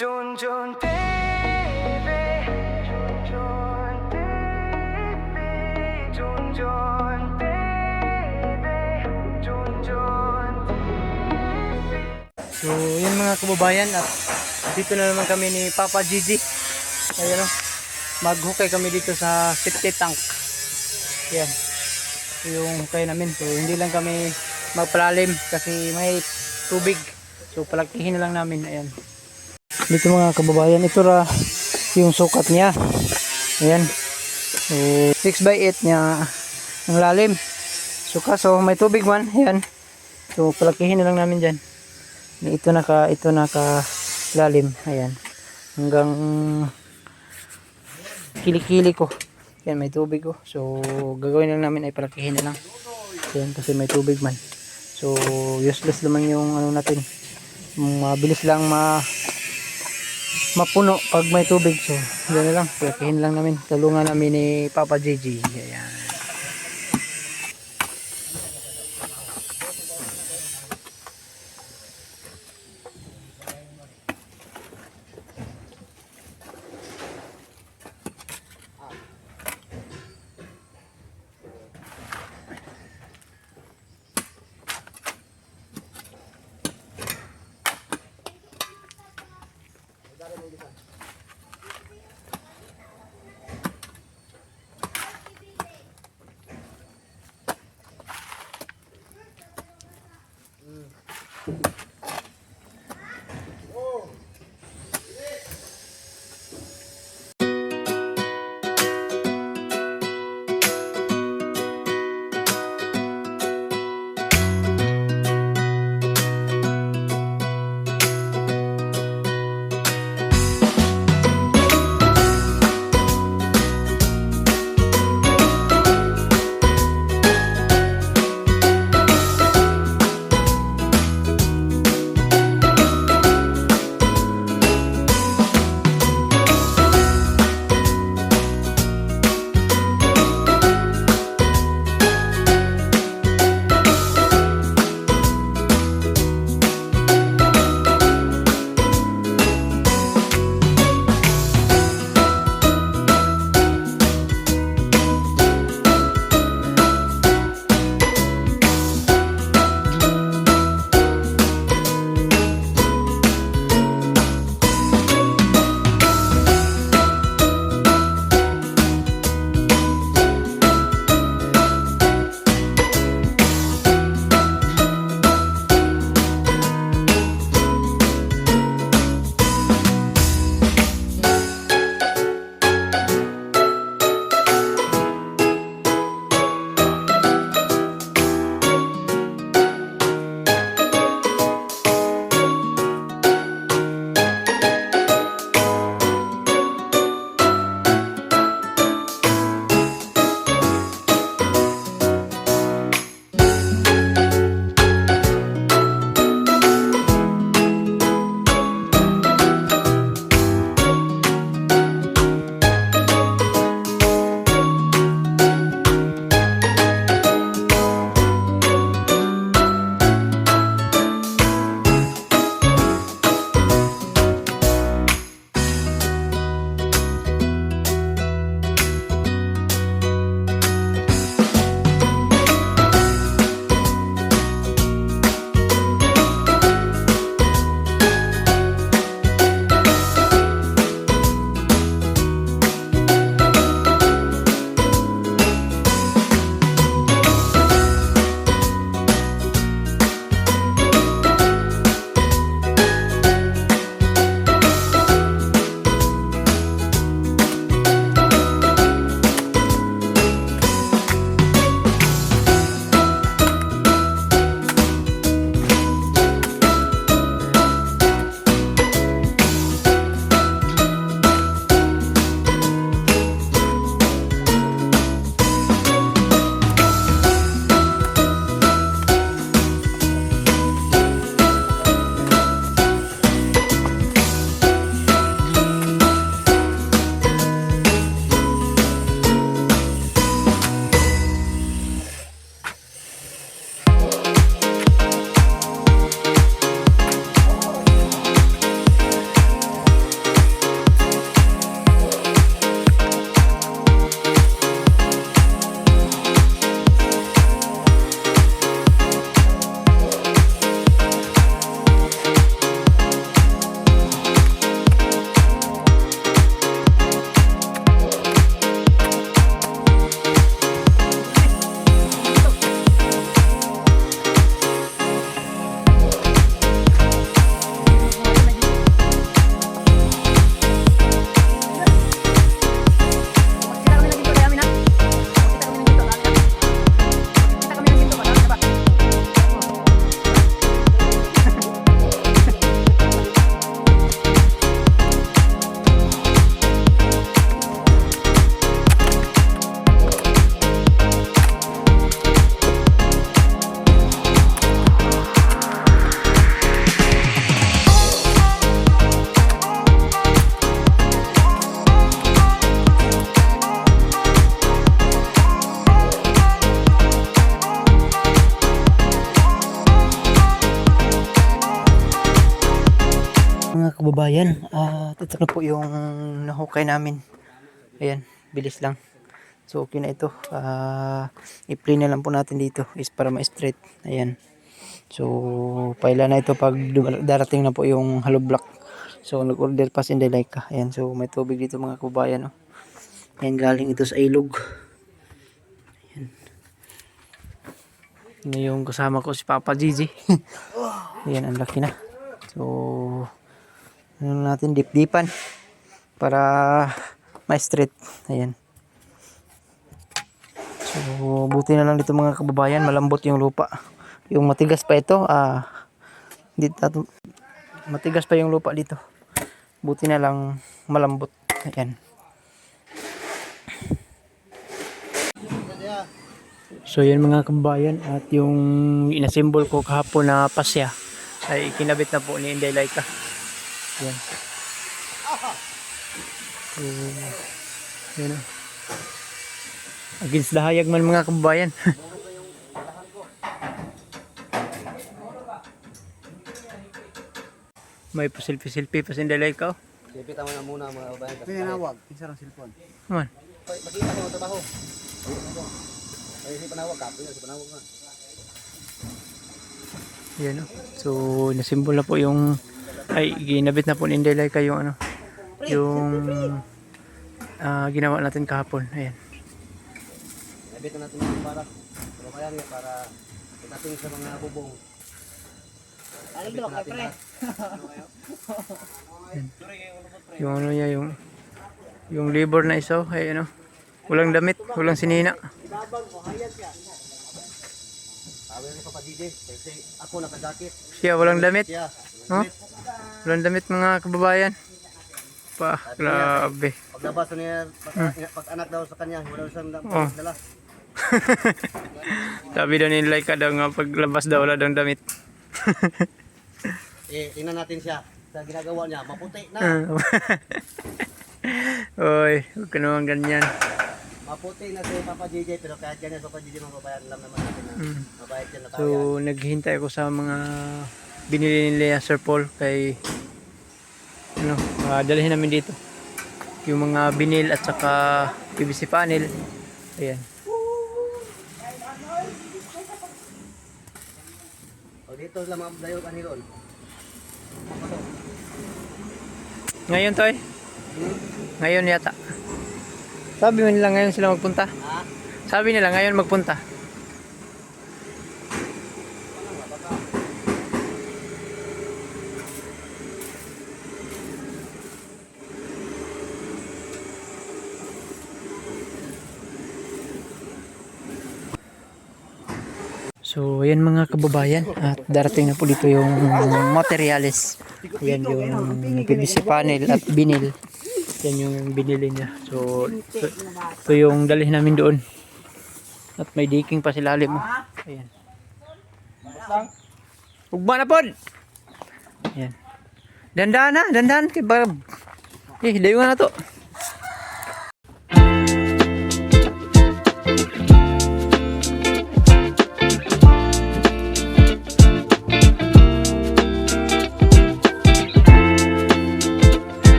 Jun Jun TV, Jun Jun TV, Jun Jun TV, Jun Jun TV. So yun mga kababayan, at dito na naman kami ni Papa Gigi. Ayan o, maghukay kami dito sa septic tank. Yan, yung hukay namin. So hindi lang kami magpalalim kasi may tubig. So palakihin na lang namin. Ayan. Dito mga kababayan, ito ra yung sukat niya. Ayan. So 6x8 niya ang lalim. So kaso may tubig man. Ayan. So palakihin na lang namin dyan. Ito naka lalim. Ayan. Hanggang kilikili ko. Ayan, may tubig ko. So gagawin lang namin ay palakihin na lang. Ayan, kasi may tubig man. So useless naman yung ano natin. Mabilis lang mapuno pag may tubig. So yan na lang, palakihin lang namin. Tulungan namin ni Papa Gigi. Ayan. mga kababayan, ito na po yung nahukay namin. Ayan, bilis lang. So okay na ito. I-play na lang po natin dito is para ma-straight. Ayan. So paila na ito pag darating na po yung hollow block. So nag-order pa si Indelaika. Ayan, so may tubig dito mga kababayan. Oh. Ayan, galing ito sa ilog. Ayan. Ito yung kasama ko si Papa Gigi. Ayan, ang laki na. So ano natin, dip-dipan para ma-straight. Ayan. So buti na lang dito mga kababayan, malambot yung lupa. Yung matigas pa ito, dito, matigas pa yung lupa dito. Buti na lang malambot. Ayan. So yan mga kababayan, at yung inasimbol ko kahapon na pasya ay kinabit na po ni Indelaika. Ayan. So yan o. Against the hayag man mga kababayan. May pasilpi-silpi pa si Indelaika. Silpi tama na muna mga kabayan. Pinawag, isa ng cellphone. Man. Makita mo ang trabaho. Ay, si panawag ka. Si panawag na. Yan o. So nasimbol na po yung, ay ginabit na po ni Indelaika yung ano, yung ginawa natin kahapon. Ayan. Nabit na natin yung para. Pero kaya niya para itating sa mga bubong. Alam mo, pre. Yung ano niya, yung labor na iso, ay ano, walang damit, walang sinina. Sabi ni Papa DJ, kasi ako naka-jacket. Siya walang damit. Siya. No? Walang damit mga kababayan. Pa, grabe. Paglabas niya, pag anak daw sa kanya, wala siyang Oh. dala. Sabi daw ni Laika daw nga paglabas daw wala daw damit. Tingnan natin siya. Sa ginagawa niya, maputi na. Oy, huwag ka naman ganyan. Maputi na si Papa JJ, pero kahit ganyan Papa JJ mga babayan, alam naman natin na mabait yan na tao yan. So, naghihintay ako sa mga binili nila Sir Paul kay ano, dalhin namin dito. Yung mga binil at saka PVC panel. Ayan. O dito lang mga dayo kanilon. Ngayon to Ngayon yata. Sabi nila ngayon sila magpunta. Ha? Sabi nila ngayon magpunta. So, ayan mga kababayan, at darating na po dito yung materials. Ayan yung PVC panel at binil. Yan yung binili niya. So, ito yung dalhin namin doon. At may diking pa sila lalim. Ayan. Ugma na po! Ayan. Dandan na, dandan. Dayo nga na to.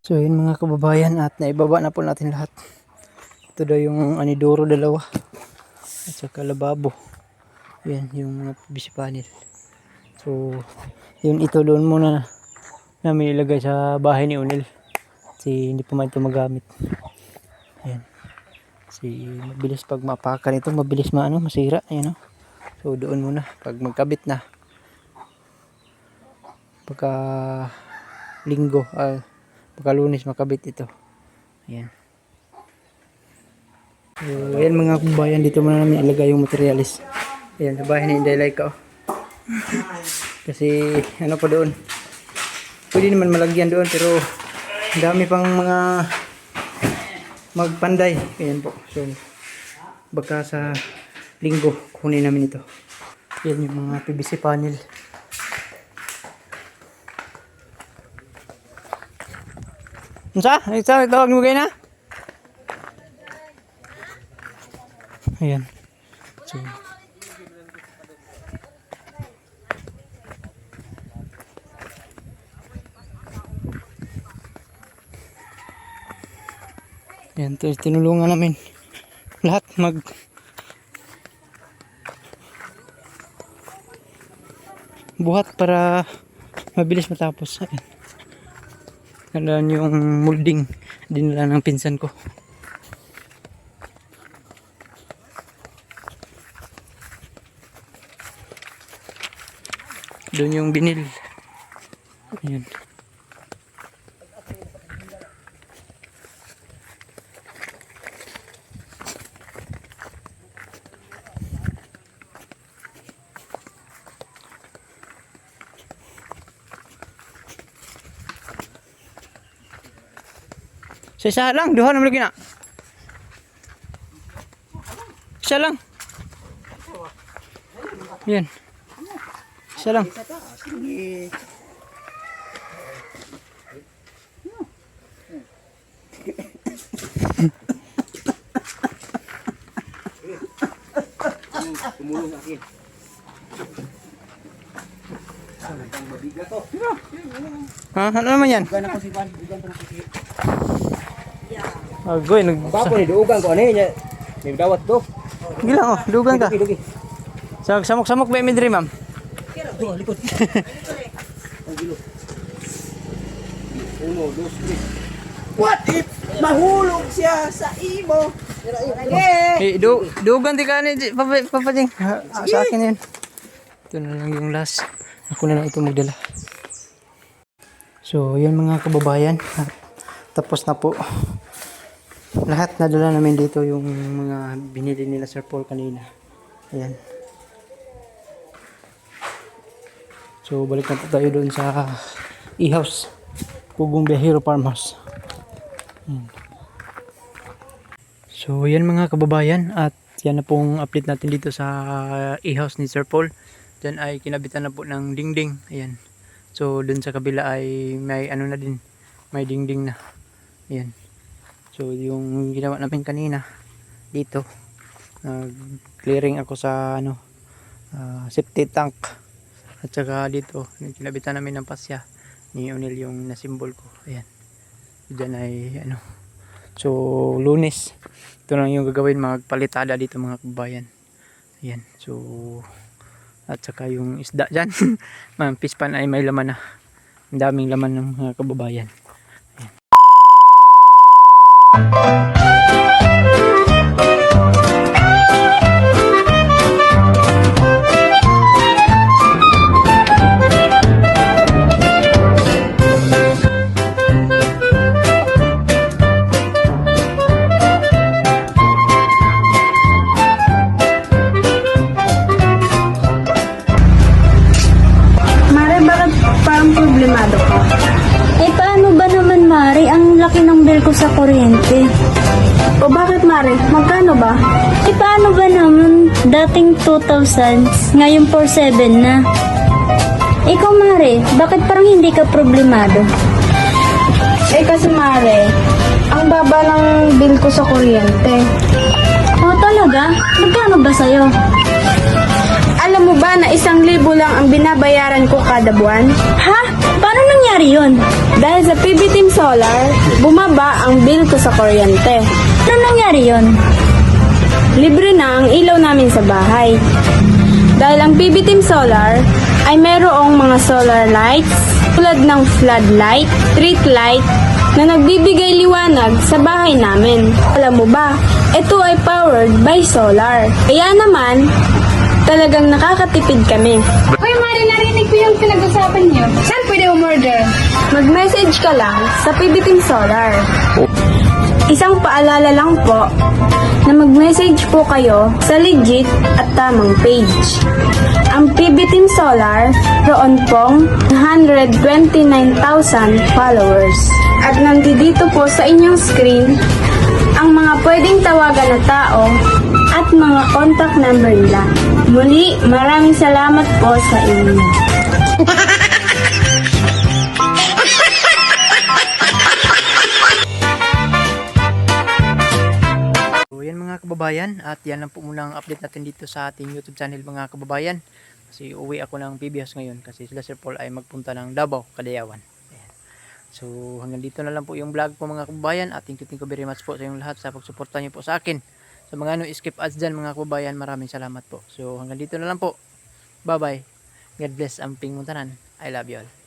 So yun mga kababayan, at naibaba na po natin lahat. Ito daw yung anidoro dalawa at saka lababo. Yan yung mga PVC panel. So yun, ito doon muna namin ilagay sa bahay ni Unil kasi hindi pa man ito magamit. Ayan. Kasi mabilis pag maapakan ito, mabilis masira. Ayan, no? So doon muna pag magkabit na, pagka linggo, pagka Lunes makabit ito. Ayan. So ayan mga kabayan, dito muna namin ilagay yung materialis. Ayan, sa bahay ni Inday Laika. Kasi ano pa doon, pwede naman malagyan doon, pero ang dami pang mga magpanday. Ayan po. So baka sa linggo kunin namin ito. Ayan yung mga PVC panel. Unsa? Isa tawag mo kayo na? Ayan. So ayan, tinulungan namin lahat buhat para mabilis matapos. Ayan. Kailangan yung molding dinala ng pinsan ko. Doon yung binil. Ayan. Sa isa lang, duha naman lagi na. Isa lang. Yan. Isa lang. Tumulong sa akin. Ha? Ano naman yan? Bugan ako si Van. Bugan pa na ko si... Agoy, Bapo ni duugan ko ano niya. May dawat do. Gilang, dugan ka. Dugi. Samok-samok ba yung midri, ma'am? Do likod. Ang gilo. 1, 2, 3. What if mahulog siya sa imo? Dugan di ka ni papajing. Sa akin yan. Ito na lang yung last. Ako na lang ito magdala. So, yan mga kababayan. Tapos na po. Lahat nadala namin dito yung mga binili nila Sir Paul kanina. Ayan. So, balik na po tayo doon sa e-house. Pugong Biyahero Farmhouse. So, yan mga kababayan. At yan na pong update natin dito sa e-house ni Sir Paul. Diyan ay kinabitan na po ng dingding. Ayan. So, doon sa kabila ay may ano na din. May dingding na. Ayan. So, yung ginawa namin kanina dito. Clearing ako sa septic tank. At saka dito, kinabitan namin ng pasya ni Unil yung nasimbol ko. Ayan. Diyan ay So, Lunes. Ito lang yung gagawin, magpalitada dito mga kabayan. Ayan. So, at saka yung isda dyan. Mga pispan ay may laman na. Ang daming laman ng mga kababayan. Ayan. Mare, bakit parang problemado ka? Eh paano ba naman Mari, ang laki ng bill ko sa kuryente? O bakit Mare? Magkano ba? Eh paano ba naman dating 2,000, ngayon 4,700 na? Ikaw Mari, bakit parang hindi ka problemado? Eh kasi Mare, ang baba ng bill ko sa kuryente. O talaga? Magkano ba sa'yo? Alam mo ba na 1,000 lang ang binabayaran ko kada buwan? Ha? Paano nangyari nangyari yun? Dahil sa PB Team Solar, bumaba ang bill ko sa kuryente. Ano nangyari yun? Libre na ang ilaw namin sa bahay. Dahil ang PB Team Solar ay merong mga solar lights tulad ng floodlight, street light na nagbibigay liwanag sa bahay namin. Alam mo ba, ito ay powered by solar. Kaya naman, talagang nakakatipid kami. Hoy, Mari, narinig ko yung pinag-usapan niyo. Saan pwede umorder? Mag-message ka lang sa PB Team Solar. Isang paalala lang po na mag-message po kayo sa legit at tamang page. Ang PB Team Solar, roon pong 129,000 followers. At nandito po sa inyong screen ang mga pwedeng tawagan na tao at mga contact number nila. Muli, maraming salamat po sa inyo. So yan mga kababayan, at yan lang po muna ang update natin dito sa ating YouTube channel mga kababayan. Kasi uwi ako ng PB House ngayon kasi sila Sir Paul ay magpunta ng Davao, Calayawan. Ayan. So hanggang dito na lang po yung vlog po mga kababayan, at thank you very much po sa inyong lahat sa pagsuporta niyo po sa akin. Sa mga skip ads dyan mga kababayan, maraming salamat po. So hanggang dito na lang po. Bye bye. God bless ang Ping Muntanan. I love you all.